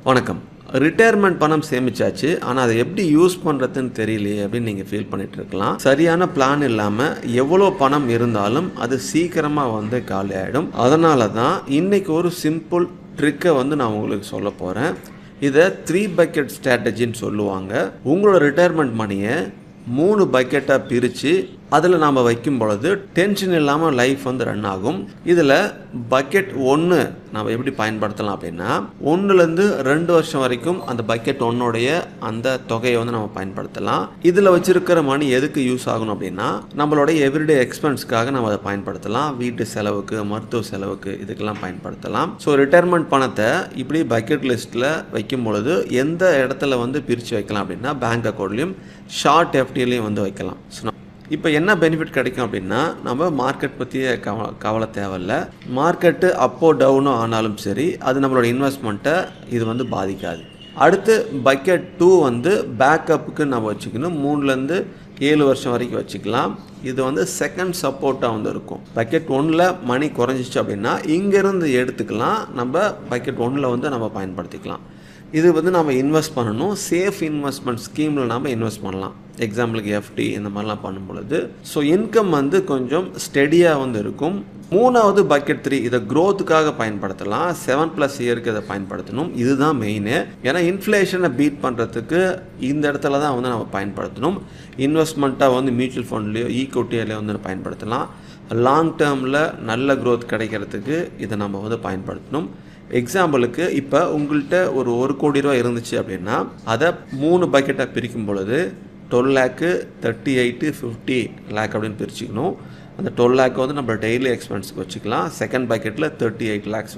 வணக்கம். ரிட்டயர்மெண்ட் பணம் சேமிச்சாச்சு. ஆனா, அத எப்படி யூஸ் பண்றதுன்னு தெரியலையே அப்படின்னு நீங்க ஃபீல் பண்ணிட்டு இருக்கலாம். சரியான பிளான் இல்லாம எவ்வளோ பணம் இருந்தாலும் அது சீக்கிரமா காலியாயிடும். அதனால தான் இன்னைக்கு ஒரு சிம்பிள் ட்ரிக்க நான் உங்களுக்கு சொல்லப் போறேன். இத 3 பக்கெட் ஸ்ட்ராட்டஜின்னு சொல்லுவாங்க. உங்களோட ரிட்டயர்மெண்ட் மணிய 3 பக்கெட்டா பிரிச்சு அதில் நாம் வைக்கும் பொழுது டென்ஷன் இல்லாமல் லைஃப் ரன் ஆகும். இதில் பக்கெட் 1 நாம் எப்படி பயன்படுத்தலாம் அப்படின்னா, 1லேருந்து 2 வருஷம் வரைக்கும் அந்த பக்கெட் 1உடைய அந்த தொகையை நம்ம பயன்படுத்தலாம். இதில் வச்சிருக்கிற மணி எதுக்கு யூஸ் ஆகணும் அப்படின்னா, நம்மளுடைய எவ்ரிடே எக்ஸ்பென்ஸ்க்காக நம்ம அதை பயன்படுத்தலாம். வீட்டு செலவுக்கு, மருத்துவ செலவுக்கு இதுக்கெல்லாம் பயன்படுத்தலாம். ஸோ ரிட்டயர்மெண்ட் பணத்தை இப்படி பக்கெட் லிஸ்ட்டில் வைக்கும் பொழுது எந்த இடத்துல பிரித்து வைக்கலாம் அப்படின்னா, பேங்க் அக்கௌண்ட்லையும் ஷார்ட் எஃப்டிலையும் வைக்கலாம். ஸோ இப்போ என்ன பெனிஃபிட் கிடைக்கும் அப்படின்னா, நம்ம மார்க்கெட் பற்றிய கவலை தேவையில்லை. மார்க்கெட்டு அப்போ டவுனோ ஆனாலும் சரி, அது நம்மளோட இன்வெஸ்ட்மெண்ட்டை இது பாதிக்காது. அடுத்து பக்கெட் 2 பேக்கப்புக்கு நம்ம வச்சுக்கணும். 3லேருந்து 7 வருஷம் வரைக்கும் வச்சுக்கலாம். இது செகண்ட் சப்போர்ட்டாக இருக்கும். பக்கெட் 1ல் மணி குறைஞ்சிச்சு அப்படின்னா இங்கேருந்து எடுத்துக்கலாம். நம்ம பக்கெட் 1ல் நம்ம பயன்படுத்திக்கலாம். இது நம்ம இன்வெஸ்ட் பண்ணணும். சேஃப் இன்வெஸ்ட்மெண்ட் ஸ்கீமில் நம்ம இன்வெஸ்ட் பண்ணலாம். எக்ஸாம்பிளுக்கு எஃப்டி இந்த மாதிரிலாம் பண்ணும் பொழுது ஸோ இன்கம் கொஞ்சம் ஸ்டெடியாக இருக்கும். 3வது பக்கெட் 3 இதை க்ரோத்துக்காக பயன்படுத்தலாம். 7+ இயருக்கு இதை பயன்படுத்தணும். இதுதான் மெயினு. ஏன்னா இன்ஃப்ளேஷனை பீட் பண்ணுறதுக்கு இந்த இடத்துல தான் நம்ம பயன்படுத்தணும். இன்வெஸ்ட்மெண்ட்டாக மியூச்சுவல் ஃபண்ட்லேயோ ஈக்விட்டியிலையோ பயன்படுத்தலாம். லாங் டேர்மில் நல்ல க்ரோத் கிடைக்கிறதுக்கு இதை நம்ம பயன்படுத்தணும். எக்ஸாம்பிளுக்கு இப்போ உங்கள்கிட்ட ஒரு 1 கோடி ரூபா இருந்துச்சு அப்படின்னா அதை 3 பக்கெட்டாக பிரிக்கும் பொழுது 12 லேக்கு, 38, 50 லேக் அப்படின்னு பிரிச்சுக்கணும். அந்த 12 லேக் நம்ம டெய்லி எக்ஸ்பென்ஸுக்கு வச்சுக்கலாம். செகண்ட் பக்கெட்டில் 38 லேக்ஸ்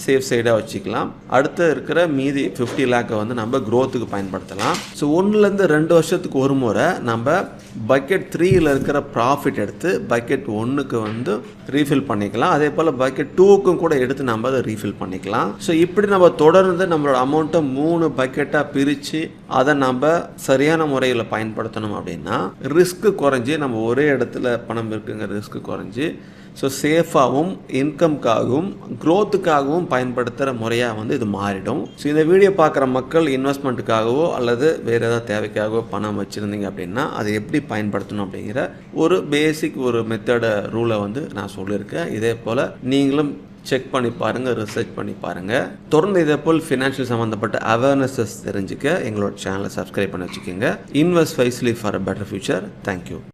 சேஃப் சைடாக வச்சுக்கலாம். அடுத்து இருக்கிற மீதி 50 லேக்கை நம்ம க்ரோத்துக்கு பயன்படுத்தலாம். ஸோ 1லேருந்து 2 வருஷத்துக்கு ஒரு முறை நம்ம பக்கெட் 3ல் இருக்கிற ப்ராஃபிட் எடுத்து பக்கெட் 1க்கு ரீஃபில் பண்ணிக்கலாம். அதே போல் பக்கெட் 2க்கும் கூட எடுத்து நம்ம அதை ரீஃபில் பண்ணிக்கலாம். ஸோ இப்படி நம்ம தொடர்ந்து நம்மளோட அமௌண்ட்டை 3 பக்கெட்டாக பிரித்து அதை நம்ம சரியான முறையில் பயன்படுத்தணும் அப்படின்னா ரிஸ்க்கு குறைஞ்சி நம்ம ஒரே இடத்துல பணம் இருக்குங்க ரிஸ்க்கு குறைஞ்சி ஸோ சேஃபாகவும் இன்கம்காகவும் க்ரோத்துக்காகவும் பயன்படுத்துகிற முறையாக இது மாறிடும். ஸோ இந்த வீடியோ பார்க்குற மக்கள் இன்வெஸ்ட்மெண்ட்டுக்காகவோ அல்லது வேறு ஏதாவது தேவைக்காகவோ பணம் வச்சுருந்தீங்க அப்படின்னா அதை எப்படி பயன்படுத்தணும் அப்படிங்கிற ஒரு பேசிக் ஒரு மெத்தட ரூலை நான் சொல்லியிருக்கேன். இதே போல் நீங்களும் செக் பண்ணி பாருங்கள், ரிசர்ச் பண்ணி பாருங்கள். தொடர்ந்து இதே போல் ஃபினான்ஷியல் சம்மந்தப்பட்ட அவேர்னஸஸ் தெரிஞ்சுக்க எங்களோட சேனலை சப்ஸ்கிரைப் பண்ணி வச்சுக்கோங்க. Invest wisely for a better future. Thank you.